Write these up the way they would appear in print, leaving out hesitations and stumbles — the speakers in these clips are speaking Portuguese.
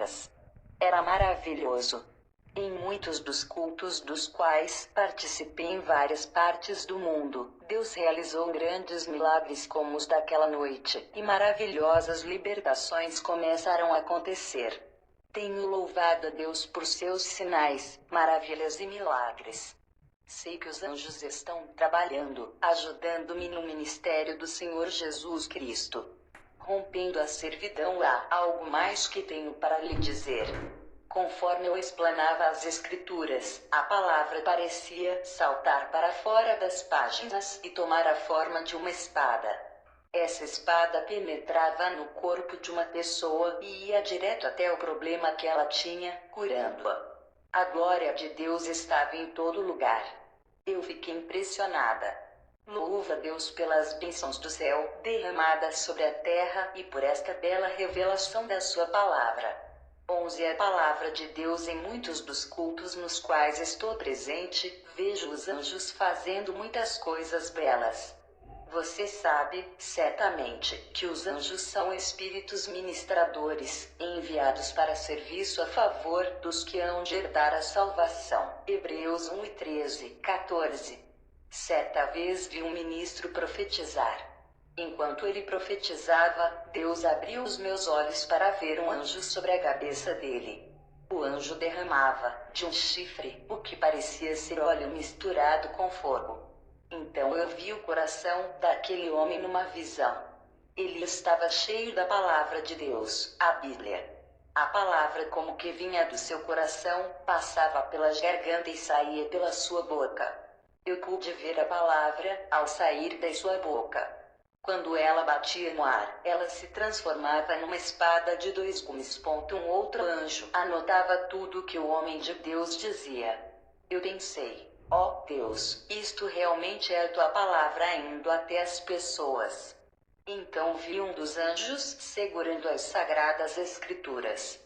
secas. Era maravilhoso. Em muitos dos cultos dos quais participei em várias partes do mundo, Deus realizou grandes milagres como os daquela noite, e maravilhosas libertações começaram a acontecer. Tenho louvado a Deus por seus sinais, maravilhas e milagres. Sei que os anjos estão trabalhando, ajudando-me no ministério do Senhor Jesus Cristo. Rompendo a servidão, há algo mais que tenho para lhe dizer. Conforme eu explanava as Escrituras, a palavra parecia saltar para fora das páginas e tomar a forma de uma espada. Essa espada penetrava no corpo de uma pessoa e ia direto até o problema que ela tinha, curando-a. A glória de Deus estava em todo lugar. Eu fiquei impressionada. Louvo a Deus pelas bênçãos do céu derramadas sobre a terra e por esta bela revelação da sua palavra. 11 A palavra de Deus. Em muitos dos cultos nos quais estou presente, vejo os anjos fazendo muitas coisas belas. Você sabe, certamente, que os anjos são espíritos ministradores, enviados para serviço a favor dos que hão de herdar a salvação. Hebreus 1:13-14. Certa vez vi um ministro profetizar. Enquanto ele profetizava, Deus abriu os meus olhos para ver um anjo sobre a cabeça dele. O anjo derramava, de um chifre, o que parecia ser óleo misturado com fogo. Então eu vi o coração daquele homem numa visão. Ele estava cheio da palavra de Deus, a Bíblia. A palavra, como que vinha do seu coração, passava pela garganta e saía pela sua boca. Eu pude ver a palavra ao sair da sua boca. Quando ela batia no ar, ela se transformava numa espada de 2 gumes. Um outro anjo anotava tudo o que o homem de Deus dizia. Eu pensei, ó Deus, isto realmente é a tua palavra indo até as pessoas. Então vi um dos anjos segurando as sagradas escrituras.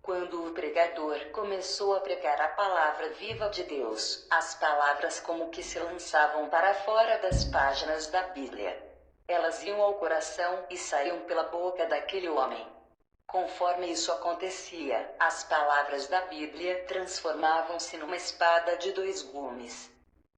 Quando o pregador começou a pregar a palavra viva de Deus, as palavras como que se lançavam para fora das páginas da Bíblia. Elas iam ao coração e saíam pela boca daquele homem. Conforme isso acontecia, as palavras da Bíblia transformavam-se numa espada de 2 gumes.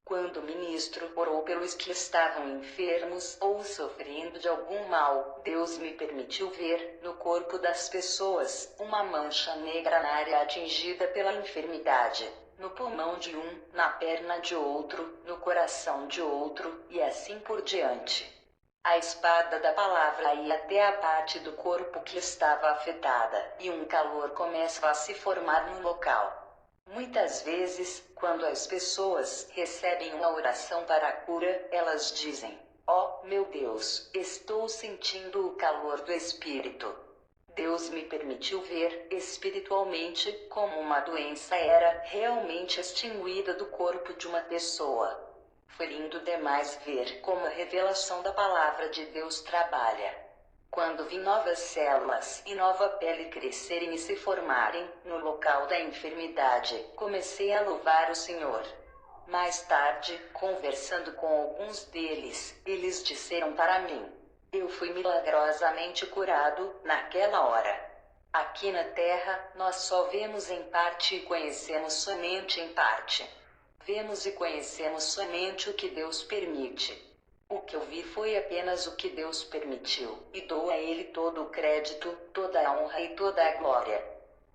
Quando o ministro orou pelos que estavam enfermos ou sofrendo de algum mal, Deus me permitiu ver, no corpo das pessoas, uma mancha negra na área atingida pela enfermidade. No pulmão de um, na perna de outro, no coração de outro, e assim por diante. A espada da palavra ia até a parte do corpo que estava afetada, e um calor começa a se formar no local. Muitas vezes, quando as pessoas recebem uma oração para a cura, elas dizem, ó, meu Deus, estou sentindo o calor do Espírito. Deus me permitiu ver, espiritualmente, como uma doença era realmente extinguida do corpo de uma pessoa. Foi lindo demais ver como a revelação da palavra de Deus trabalha. Quando vi novas células e nova pele crescerem e se formarem no local da enfermidade, comecei a louvar o Senhor. Mais tarde, conversando com alguns deles, eles disseram para mim: eu fui milagrosamente curado naquela hora. Aqui na Terra, nós só vemos em parte e conhecemos somente em parte. Vemos e conhecemos somente o que Deus permite. O que eu vi foi apenas o que Deus permitiu, e dou a Ele todo o crédito, toda a honra e toda a glória.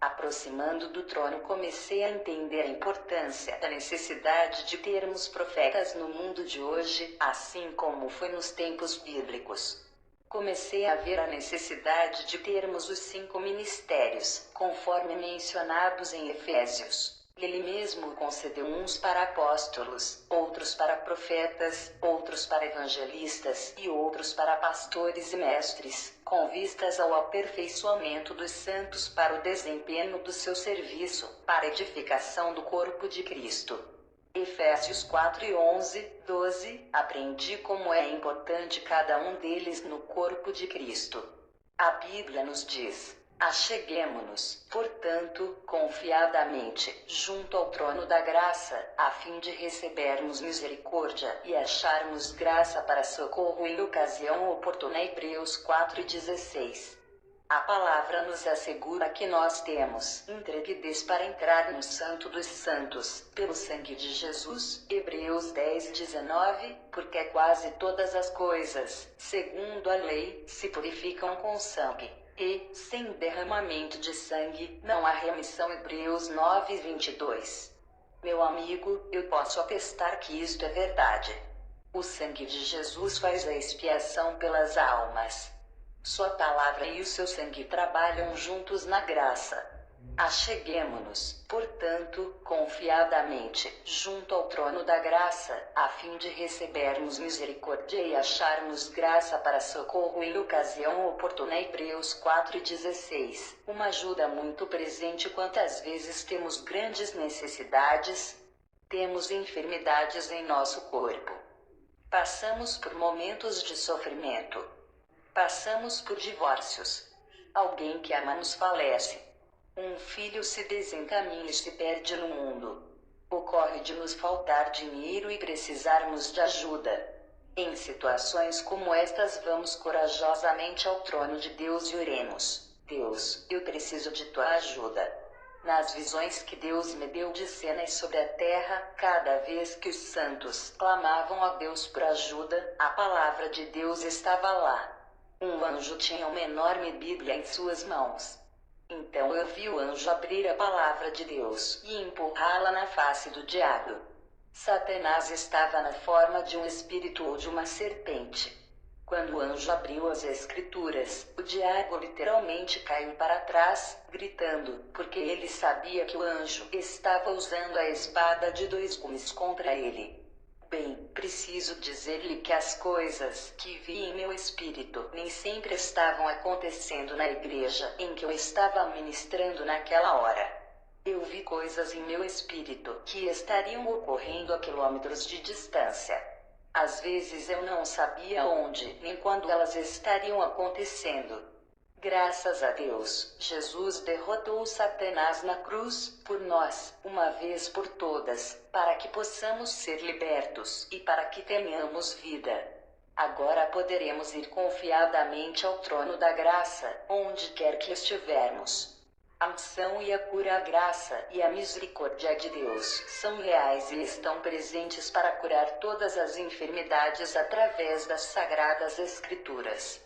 Aproximando do trono, comecei a entender a importância da necessidade de termos profetas no mundo de hoje, assim como foi nos tempos bíblicos. Comecei a ver a necessidade de termos os 5 ministérios, conforme mencionados em Efésios. Ele mesmo concedeu uns para apóstolos, outros para profetas, outros para evangelistas e outros para pastores e mestres, com vistas ao aperfeiçoamento dos santos para o desempenho do seu serviço, para a edificação do corpo de Cristo. Efésios 4:11-12. Aprendi como é importante cada um deles no corpo de Cristo. A Bíblia nos diz: acheguemo-nos, portanto, confiadamente, junto ao trono da graça, a fim de recebermos misericórdia e acharmos graça para socorro em ocasião oportuna. Hebreus 4:16. A palavra nos assegura que nós temos intrepidez para entrar no Santo dos Santos, pelo sangue de Jesus, Hebreus 10:19, porque quase todas as coisas, segundo a lei, se purificam com sangue, e, sem derramamento de sangue, não há remissão, Hebreus 9:22. Meu amigo, eu posso atestar que isto é verdade. O sangue de Jesus faz a expiação pelas almas. Sua palavra e o seu sangue trabalham juntos na graça. Acheguemo-nos, portanto, confiadamente, junto ao trono da graça, a fim de recebermos misericórdia e acharmos graça para socorro em ocasião oportuna. Hebreus 4:16. Uma ajuda muito presente quantas vezes temos grandes necessidades, temos enfermidades em nosso corpo. Passamos por momentos de sofrimento. Passamos por divórcios. Alguém que amamos falece. Um filho se desencaminha e se perde no mundo. Ocorre de nos faltar dinheiro e precisarmos de ajuda. Em situações como estas, vamos corajosamente ao trono de Deus e oremos: Deus, eu preciso de tua ajuda. Nas visões que Deus me deu de cenas sobre a terra, cada vez que os santos clamavam a Deus por ajuda, a palavra de Deus estava lá. Um anjo tinha uma enorme Bíblia em suas mãos. Então eu vi o anjo abrir a palavra de Deus e empurrá-la na face do diabo. Satanás estava na forma de um espírito ou de uma serpente. Quando o anjo abriu as escrituras, o diabo literalmente caiu para trás, gritando, porque ele sabia que o anjo estava usando a espada de dois gumes contra ele. Bem, preciso dizer-lhe que as coisas que vi em meu espírito nem sempre estavam acontecendo na igreja em que eu estava ministrando naquela hora. Eu vi coisas em meu espírito que estariam ocorrendo a quilômetros de distância. Às vezes eu não sabia onde nem quando elas estariam acontecendo. Graças a Deus, Jesus derrotou Satanás na cruz, por nós, uma vez por todas, para que possamos ser libertos e para que tenhamos vida. Agora poderemos ir confiadamente ao trono da graça, onde quer que estivermos. A unção e a cura, a graça e a misericórdia de Deus são reais e estão presentes para curar todas as enfermidades através das sagradas Escrituras.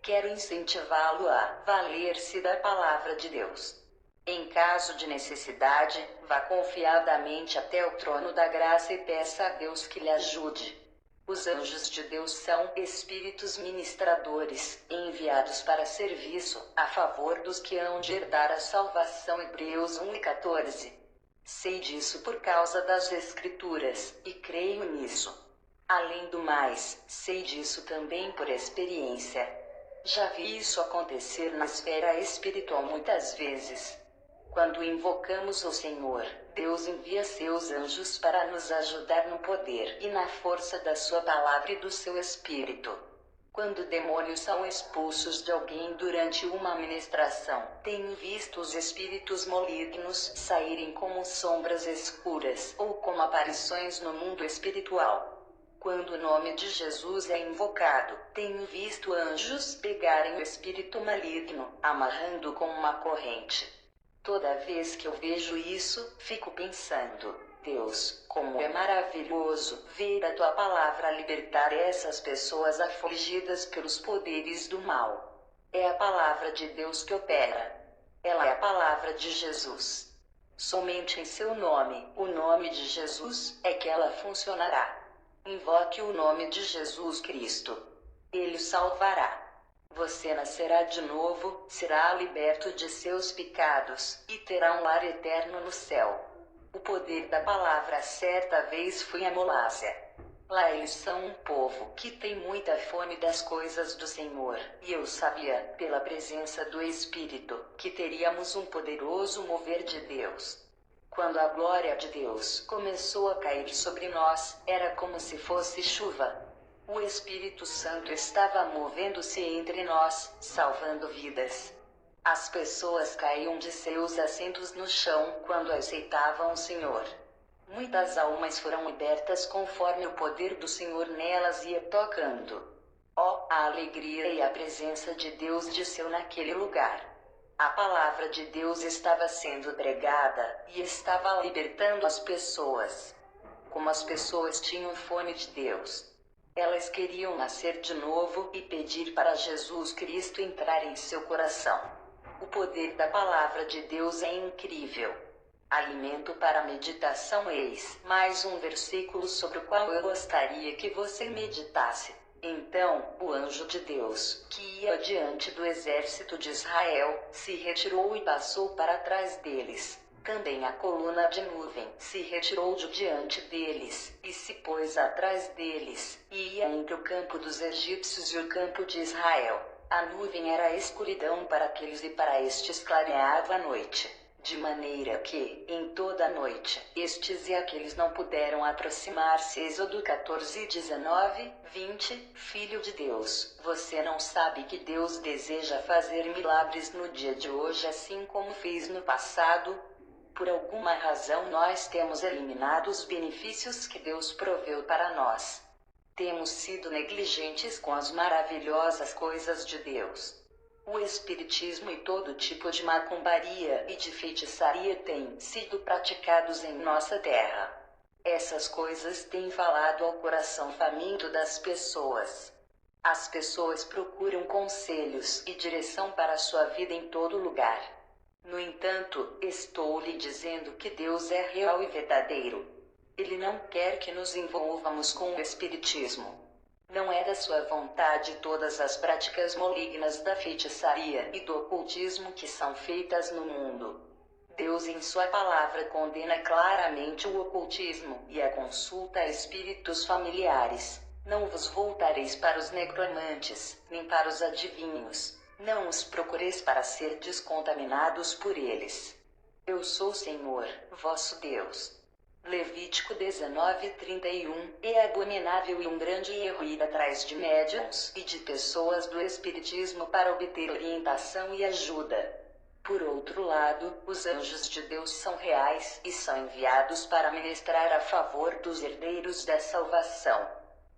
Quero incentivá-lo a valer-se da palavra de Deus. Em caso de necessidade, vá confiadamente até o trono da graça e peça a Deus que lhe ajude. Os anjos de Deus são espíritos ministradores, enviados para serviço, a favor dos que hão de herdar a salvação. Hebreus 1:14. Sei disso por causa das Escrituras, e creio nisso. Além do mais, sei disso também por experiência. Já vi isso acontecer na esfera espiritual muitas vezes. Quando invocamos o Senhor, Deus envia seus anjos para nos ajudar no poder e na força da sua palavra e do seu Espírito. Quando demônios são expulsos de alguém durante uma ministração, tenho visto os espíritos malignos saírem como sombras escuras ou como aparições no mundo espiritual. Quando o nome de Jesus é invocado, tenho visto anjos pegarem o espírito maligno, amarrando com uma corrente. Toda vez que eu vejo isso, fico pensando: Deus, como é maravilhoso ver a tua palavra libertar essas pessoas afligidas pelos poderes do mal. É a palavra de Deus que opera. Ela é a palavra de Jesus. Somente em seu nome, o nome de Jesus, é que ela funcionará. Invoque o nome de Jesus Cristo. Ele o salvará. Você nascerá de novo, será liberto de seus pecados, e terá um lar eterno no céu. O poder da palavra certa vez foi a Malásia. Lá eles são um povo que tem muita fome das coisas do Senhor, e eu sabia, pela presença do Espírito, que teríamos um poderoso mover de Deus. Quando a glória de Deus começou a cair sobre nós, era como se fosse chuva. O Espírito Santo estava movendo-se entre nós, salvando vidas. As pessoas caíam de seus assentos no chão quando aceitavam o Senhor. Muitas almas foram libertas conforme o poder do Senhor nelas ia tocando. Oh, a alegria e a presença de Deus desceu naquele lugar. A palavra de Deus estava sendo pregada, e estava libertando as pessoas. Como as pessoas tinham fome de Deus. Elas queriam nascer de novo e pedir para Jesus Cristo entrar em seu coração. O poder da palavra de Deus é incrível. Alimento para meditação. Eis mais um versículo sobre o qual eu gostaria que você meditasse. Então, o anjo de Deus, que ia diante do exército de Israel, se retirou e passou para trás deles. Também a coluna de nuvem se retirou de diante deles, e se pôs atrás deles, e ia entre o campo dos egípcios e o campo de Israel. A nuvem era a escuridão para aqueles e para estes clareava a noite. De maneira que, em toda a noite, estes e aqueles não puderam aproximar-se. Êxodo 14, 19, 20. Filho de Deus, você não sabe que Deus deseja fazer milagres no dia de hoje assim como fez no passado? Por alguma razão nós temos eliminado os benefícios que Deus proveu para nós. Temos sido negligentes com as maravilhosas coisas de Deus. O espiritismo e todo tipo de macumbaria e de feitiçaria têm sido praticados em nossa terra. Essas coisas têm falado ao coração faminto das pessoas. As pessoas procuram conselhos e direção para a sua vida em todo lugar. No entanto, estou lhe dizendo que Deus é real e verdadeiro. Ele não quer que nos envolvamos com o espiritismo. Não é da sua vontade todas as práticas malignas da feitiçaria e do ocultismo que são feitas no mundo. Deus em sua palavra condena claramente o ocultismo e a consulta a espíritos familiares. Não vos voltareis para os necromantes, nem para os adivinhos. Não os procureis para ser descontaminados por eles. Eu sou o Senhor, vosso Deus. Levítico 19:31. É abominável e um grande erro ir atrás de médiuns e de pessoas do espiritismo para obter orientação e ajuda. Por outro lado, os anjos de Deus são reais e são enviados para ministrar a favor dos herdeiros da salvação.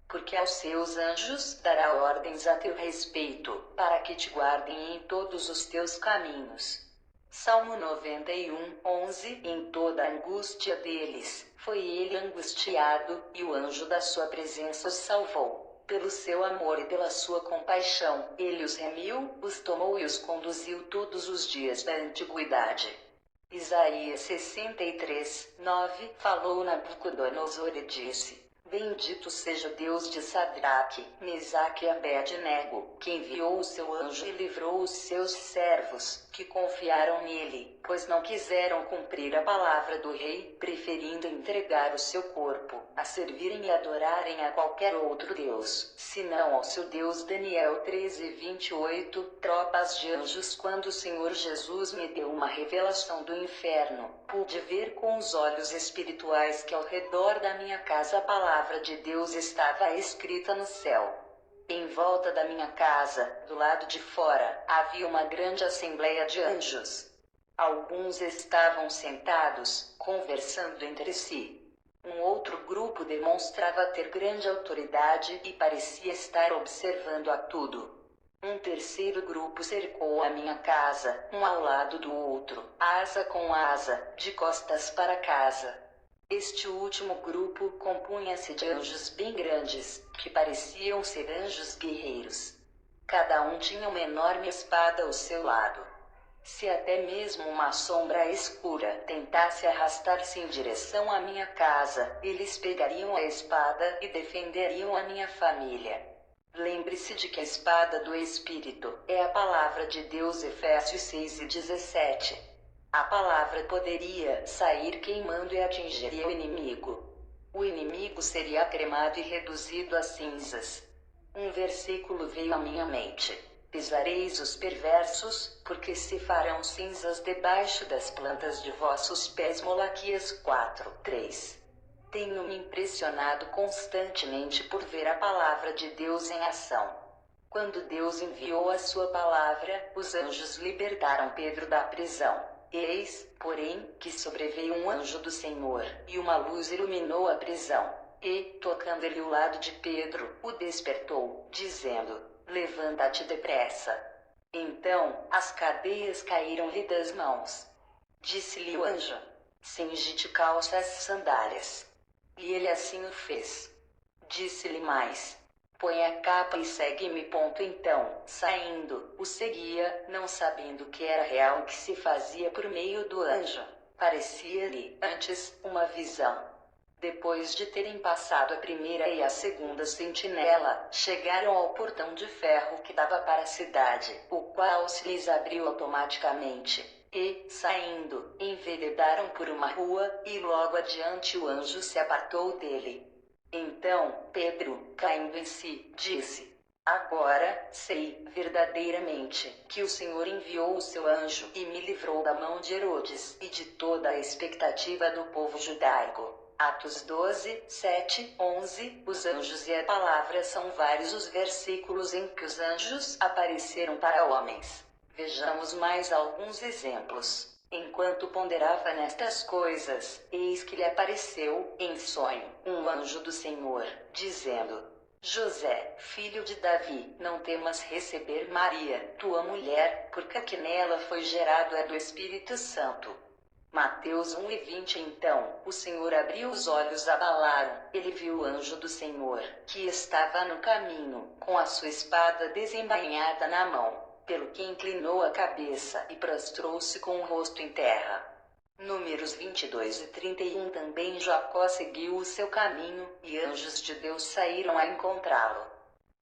Porque aos seus anjos dará ordens a teu respeito, para que te guardem em todos os teus caminhos. Salmo 91, 11. Em toda a angústia deles, foi ele angustiado, e o anjo da sua presença os salvou. Pelo seu amor e pela sua compaixão, ele os remiu, os tomou e os conduziu todos os dias da antiguidade. Isaías 63, 9. Falou Nabucodonosor e disse: Bendito seja o Deus de Sadraque, Mesaque e Abed-nego, que enviou o seu anjo e livrou os seus servos, que confiaram nele, pois não quiseram cumprir a palavra do rei, preferindo entregar o seu corpo, a servirem e adorarem a qualquer outro Deus, senão ao seu Deus. Daniel 13:28. Tropas de anjos. Quando o Senhor Jesus me deu uma revelação do inferno, pude ver com os olhos espirituais que ao redor da minha casa a palavra de Deus estava escrita no céu. Em volta da minha casa, do lado de fora, havia uma grande assembleia de anjos. Alguns estavam sentados, conversando entre si. Um outro grupo demonstrava ter grande autoridade e parecia estar observando a tudo. Um terceiro grupo cercou a minha casa, um ao lado do outro, asa com asa, de costas para casa. Este último grupo compunha-se de anjos bem grandes, que pareciam ser anjos guerreiros. Cada um tinha uma enorme espada ao seu lado. Se até mesmo uma sombra escura tentasse arrastar-se em direção à minha casa, eles pegariam a espada e defenderiam a minha família. Lembre-se de que a espada do Espírito é a palavra de Deus. Efésios 6:17. A palavra poderia sair queimando e atingiria o inimigo. O inimigo seria cremado e reduzido a cinzas. Um versículo veio à minha mente: Pisareis os perversos, porque se farão cinzas debaixo das plantas de vossos pés. Malaquias 4:3. Tenho me impressionado constantemente por ver a palavra de Deus em ação. Quando Deus enviou a sua palavra, os anjos libertaram Pedro da prisão. Eis, porém, que sobreveio um anjo do Senhor, e uma luz iluminou a prisão. e, tocando-lhe o lado de Pedro, o despertou, dizendo: levanta-te depressa. Então, as cadeias caíram-lhe das mãos. Disse-lhe o anjo: cinge-te calças e sandálias. E ele assim o fez. Disse-lhe mais: põe a capa e segue-me. Então, saindo, o seguia, não sabendo que era real o que se fazia por meio do anjo. Parecia-lhe, antes, uma visão. Depois de terem passado a primeira e a segunda sentinela, chegaram ao portão de ferro que dava para a cidade, o qual se lhes abriu automaticamente. E, saindo, enveredaram por uma rua, e logo adiante o anjo se apartou dele. Então, Pedro, caindo em si, disse: agora, sei, verdadeiramente, que o Senhor enviou o seu anjo e me livrou da mão de Herodes e de toda a expectativa do povo judaico. Atos 12, 7, 11. Os anjos e a palavra são vários os versículos em que os anjos apareceram para homens. Vejamos mais alguns exemplos. Enquanto ponderava nestas coisas, eis que lhe apareceu, em sonho, um anjo do Senhor, dizendo: José, filho de Davi, não temas receber Maria, tua mulher, porque a que nela foi gerado é do Espírito Santo. Mateus 1:20. Então, o Senhor abriu os olhos, abalaram, ele viu o anjo do Senhor, que estava no caminho, com a sua espada desembainhada na mão. Pelo que inclinou a cabeça e prostrou-se com o rosto em terra. Números 22:31. Também Jacó seguiu o seu caminho, e anjos de Deus saíram a encontrá-lo.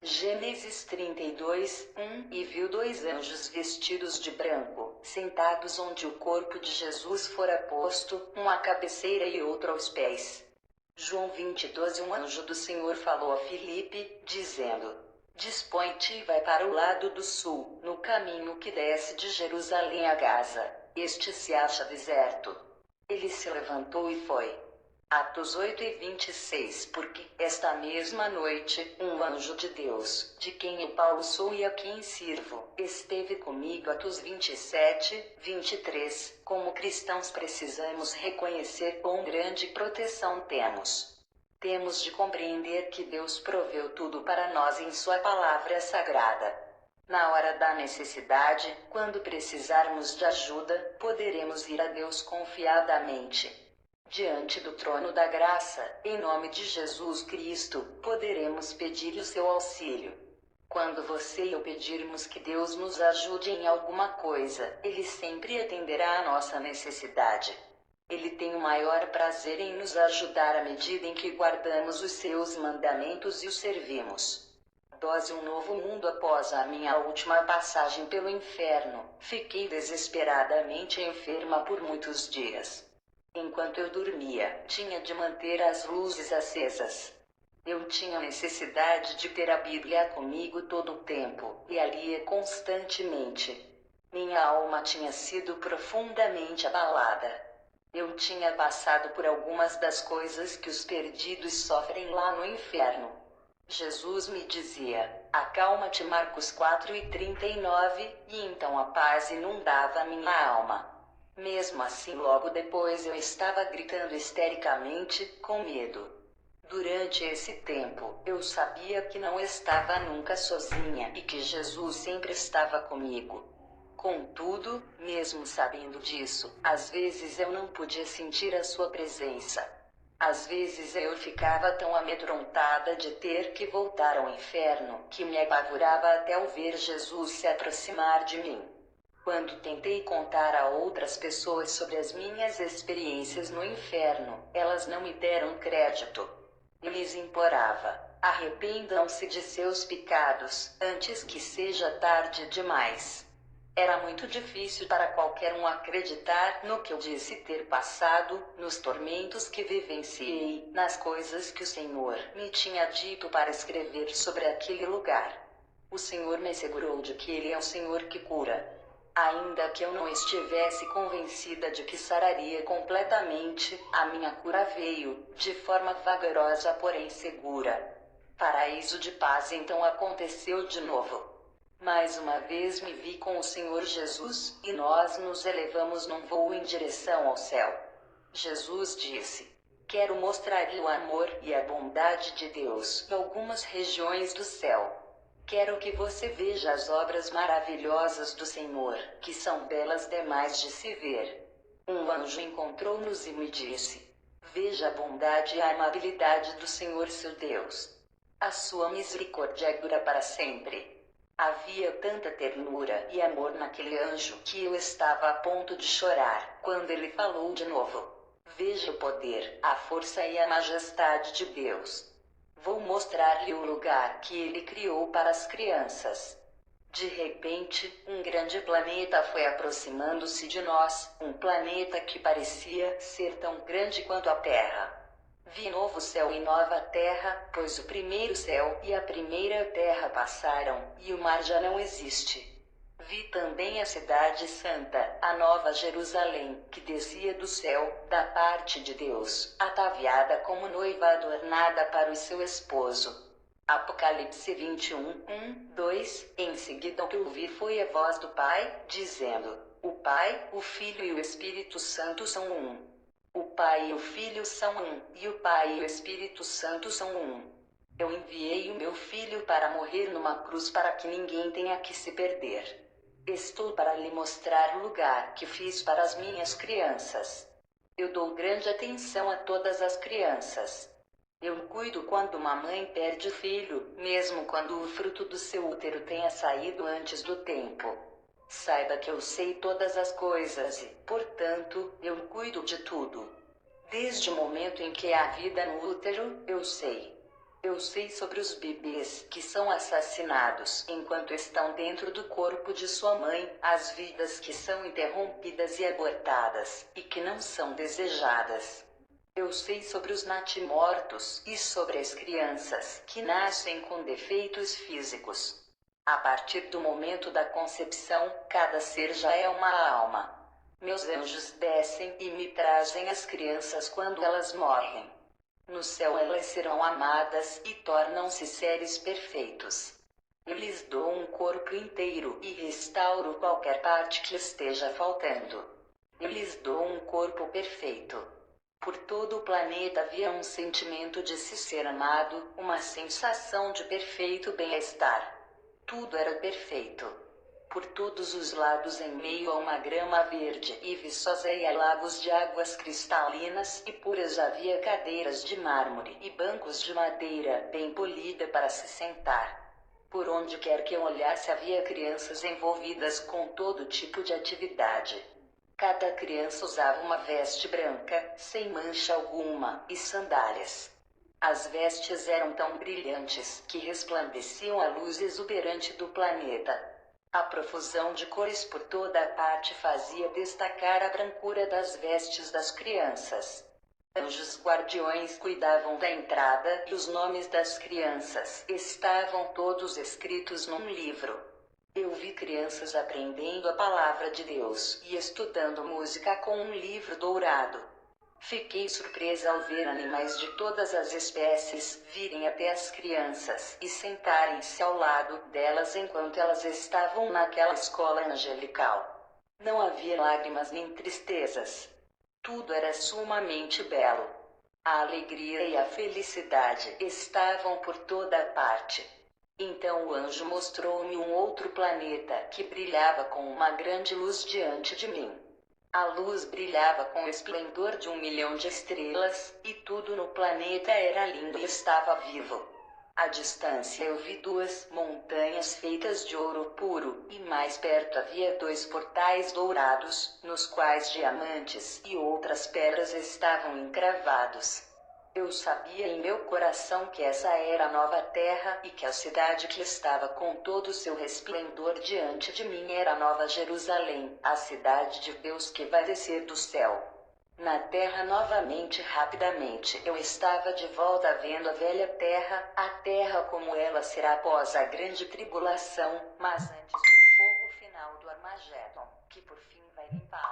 Gênesis 32:1. E viu dois anjos vestidos de branco, sentados onde o corpo de Jesus fora posto, um à cabeceira e outro aos pés. João 20:12. Um anjo do Senhor falou a Filipe, dizendo: dispõe-te e vai para o lado do sul, no caminho que desce de Jerusalém a Gaza. Este se acha deserto. Ele se levantou e foi. Atos 8:26. Porque, esta mesma noite, um anjo de Deus, de quem eu Paulo sou e a quem sirvo, esteve comigo. Atos 27:23. Como cristãos precisamos reconhecer quão grande proteção temos. Temos de compreender que Deus proveu tudo para nós em sua palavra sagrada. Na hora da necessidade, quando precisarmos de ajuda, poderemos ir a Deus confiadamente. Diante do trono da graça, em nome de Jesus Cristo, poderemos pedir o seu auxílio. Quando você e eu pedirmos que Deus nos ajude em alguma coisa, Ele sempre atenderá à nossa necessidade. Ele tem o maior prazer em nos ajudar à medida em que guardamos os seus mandamentos e o servimos. Dose um novo mundo. Após a minha última passagem pelo inferno, fiquei desesperadamente enferma por muitos dias. Enquanto eu dormia, tinha de manter as luzes acesas. Eu tinha necessidade de ter a Bíblia comigo todo o tempo, e a lia constantemente. Minha alma tinha sido profundamente abalada. Eu tinha passado por algumas das coisas que os perdidos sofrem lá no inferno. Jesus me dizia: acalma-te. Marcos 4:39, e então a paz inundava minha alma. Mesmo assim, logo depois eu estava gritando histericamente, com medo. Durante esse tempo, eu sabia que não estava nunca sozinha e que Jesus sempre estava comigo. Contudo, mesmo sabendo disso, às vezes eu não podia sentir a sua presença. Às vezes eu ficava tão amedrontada de ter que voltar ao inferno, que me apavorava até ao ver Jesus se aproximar de mim. Quando tentei contar a outras pessoas sobre as minhas experiências no inferno, elas não me deram crédito. Eu lhes implorava: arrependam-se de seus pecados, antes que seja tarde demais. Era muito difícil para qualquer um acreditar no que eu disse ter passado, nos tormentos que vivenciei, nas coisas que o Senhor me tinha dito para escrever sobre aquele lugar. O Senhor me assegurou de que Ele é o Senhor que cura. Ainda que eu não estivesse convencida de que sararia completamente, a minha cura veio, de forma vagarosa porém segura. Paraíso de paz então aconteceu de novo. Mais uma vez me vi com o Senhor Jesus, e nós nos elevamos num voo em direção ao céu. Jesus disse: Quero mostrar-lhe o amor e a bondade de Deus em algumas regiões do céu. Quero que você veja as obras maravilhosas do Senhor, que são belas demais de se ver. Um anjo encontrou-nos e me disse: veja a bondade e a amabilidade do Senhor seu Deus. A sua misericórdia dura para sempre. Havia tanta ternura e amor naquele anjo que eu estava a ponto de chorar quando ele falou de novo. Veja o poder, a força e a majestade de Deus. Vou mostrar-lhe o lugar que ele criou para as crianças. De repente, um grande planeta foi aproximando-se de nós, um planeta que parecia ser tão grande quanto a Terra. Vi novo céu e nova terra, pois o primeiro céu e a primeira terra passaram, e o mar já não existe. Vi também a cidade santa, a nova Jerusalém, que descia do céu, da parte de Deus, ataviada como noiva adornada para o seu esposo. Apocalipse 21, 2. Em seguida o que ouvi foi a voz do Pai, dizendo: o Pai, o Filho e o Espírito Santo são um. O Pai e o Filho são um, e o Pai e o Espírito Santo são um. Eu enviei o meu Filho para morrer numa cruz para que ninguém tenha que se perder. Estou para lhe mostrar o lugar que fiz para as minhas crianças. Eu dou grande atenção a todas as crianças. Eu cuido quando uma mãe perde filho, mesmo quando o fruto do seu útero tenha saído antes do tempo. Saiba que eu sei todas as coisas e, portanto, eu cuido de tudo. Desde o momento em que há vida no útero, eu sei. Eu sei sobre os bebês que são assassinados enquanto estão dentro do corpo de sua mãe, as vidas que são interrompidas e abortadas, e que não são desejadas. Eu sei sobre os natimortos e sobre as crianças que nascem com defeitos físicos. A partir do momento da concepção, cada ser já é uma alma. Meus anjos descem e me trazem as crianças quando elas morrem. No céu elas serão amadas e tornam-se seres perfeitos. Eu lhes dou um corpo inteiro e restauro qualquer parte que esteja faltando. Eu lhes dou um corpo perfeito. Por todo o planeta havia um sentimento de se ser amado, uma sensação de perfeito bem-estar. Tudo era perfeito. Por todos os lados em meio a uma grama verde e viçosa e a lagos de águas cristalinas e puras havia cadeiras de mármore e bancos de madeira bem polida para se sentar. Por onde quer que eu olhasse havia crianças envolvidas com todo tipo de atividade. Cada criança usava uma veste branca, sem mancha alguma, e sandálias. As vestes eram tão brilhantes que resplandeciam à luz exuberante do planeta. A profusão de cores por toda a parte fazia destacar a brancura das vestes das crianças. Anjos guardiões cuidavam da entrada e os nomes das crianças estavam todos escritos num livro. Eu vi crianças aprendendo a palavra de Deus e estudando música com um livro dourado. Fiquei surpresa ao ver animais de todas as espécies virem até as crianças e sentarem-se ao lado delas enquanto elas estavam naquela escola angelical. Não havia lágrimas nem tristezas. Tudo era sumamente belo. A alegria e a felicidade estavam por toda parte. Então o anjo mostrou-me um outro planeta que brilhava com uma grande luz diante de mim. A luz brilhava com o esplendor de 1.000.000 de estrelas, e tudo no planeta era lindo e estava vivo. À distância eu vi 2 montanhas feitas de ouro puro, e mais perto havia 2 portais dourados, nos quais diamantes e outras pedras estavam encravados. Eu sabia em meu coração que essa era a nova terra e que a cidade que estava com todo o seu resplendor diante de mim era a nova Jerusalém, a cidade de Deus que vai descer do céu. Na terra novamente rapidamente eu estava de volta vendo a velha terra, a terra como ela será após a grande tribulação, mas antes do fogo final do Armagedon, que por fim vai limpá-la.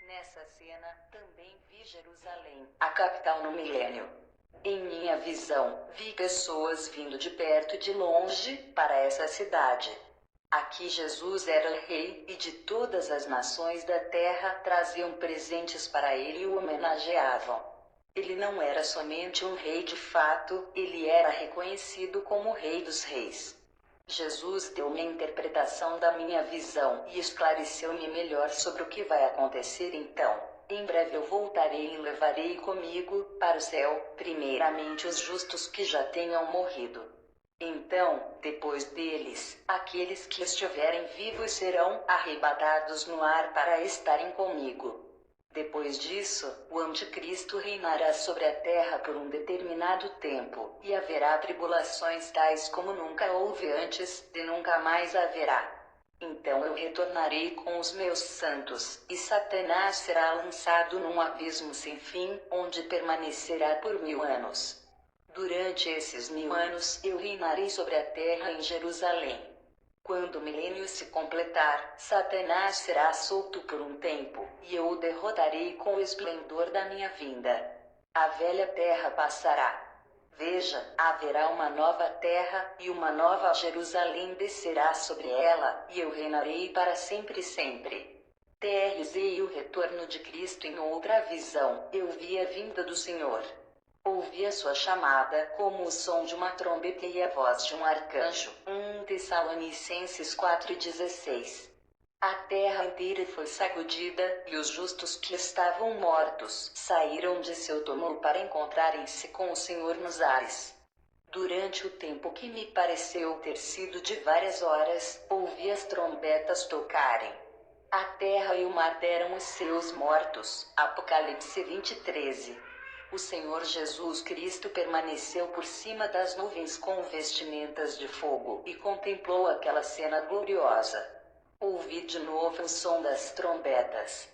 Nessa cena, também vi Jerusalém, a capital no milênio. Em minha visão, vi pessoas vindo de perto e de longe, para essa cidade. Aqui Jesus era rei, e de todas as nações da terra traziam presentes para ele e o homenageavam. Ele não era somente um rei de fato, ele era reconhecido como o Rei dos Reis. Jesus deu-me a interpretação da minha visão e esclareceu-me melhor sobre o que vai acontecer então. Em breve eu voltarei e levarei comigo, para o céu, primeiramente os justos que já tenham morrido. Então, depois deles, aqueles que estiverem vivos serão arrebatados no ar para estarem comigo. Depois disso, o anticristo reinará sobre a terra por um determinado tempo, e haverá tribulações tais como nunca houve antes, e nunca mais haverá. Então eu retornarei com os meus santos, e Satanás será lançado num abismo sem fim, onde permanecerá por 1000 anos. Durante esses 1000 anos eu reinarei sobre a terra em Jerusalém. Quando o milênio se completar, Satanás será solto por um tempo, e eu o derrotarei com o esplendor da minha vinda. A velha terra passará. Veja, haverá uma nova terra, e uma nova Jerusalém descerá sobre ela, e eu reinarei para sempre e sempre. TRZ o retorno de Cristo em outra visão, eu vi a vinda do Senhor. Ouvi a sua chamada, como o som de uma trombeta e a voz de um arcanjo. 1 Tessalonicenses 4,16. A terra inteira foi sacudida, e os justos que estavam mortos saíram de seu túmulo para encontrarem-se com o Senhor nos ares. Durante o tempo que me pareceu ter sido de várias horas, ouvi as trombetas tocarem. A terra e o mar deram os seus mortos. Apocalipse 20:13. O Senhor Jesus Cristo permaneceu por cima das nuvens com vestimentas de fogo e contemplou aquela cena gloriosa. Ouvi de novo o som das trombetas.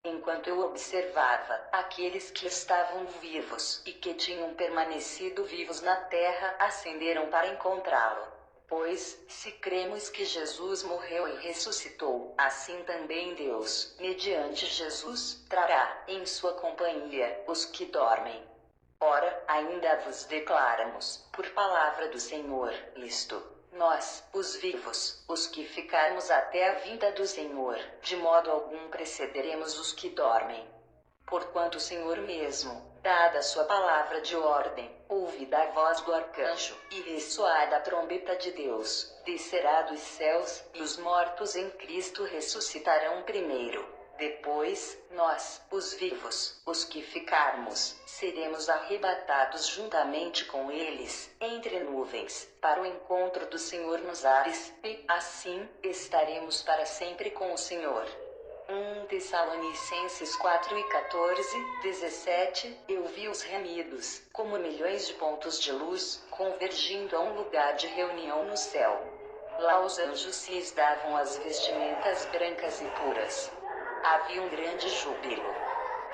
Enquanto eu observava, aqueles que estavam vivos e que tinham permanecido vivos na terra ascenderam para encontrá-lo. Pois, se cremos que Jesus morreu e ressuscitou, assim também Deus, mediante Jesus, trará, em sua companhia, os que dormem. Ora, ainda vos declaramos, por palavra do Senhor, isto: nós, os vivos, os que ficarmos até a vinda do Senhor, de modo algum precederemos os que dormem. Porquanto o Senhor mesmo, dada a sua palavra de ordem, ouvida a voz do arcanjo, e ressoada a trombeta de Deus, descerá dos céus, e os mortos em Cristo ressuscitarão primeiro. Depois, nós, os vivos, os que ficarmos, seremos arrebatados juntamente com eles, entre nuvens, para o encontro do Senhor nos ares, e, assim, estaremos para sempre com o Senhor. 1 Tessalonicenses 4:14, 17, eu vi os remidos, como milhões de pontos de luz, convergindo a um lugar de reunião no céu. Lá os anjos se davam as vestimentas brancas e puras. Havia um grande júbilo.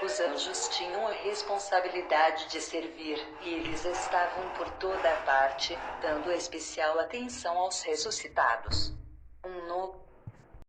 Os anjos tinham a responsabilidade de servir, e eles estavam por toda a parte, dando especial atenção aos ressuscitados. Um novo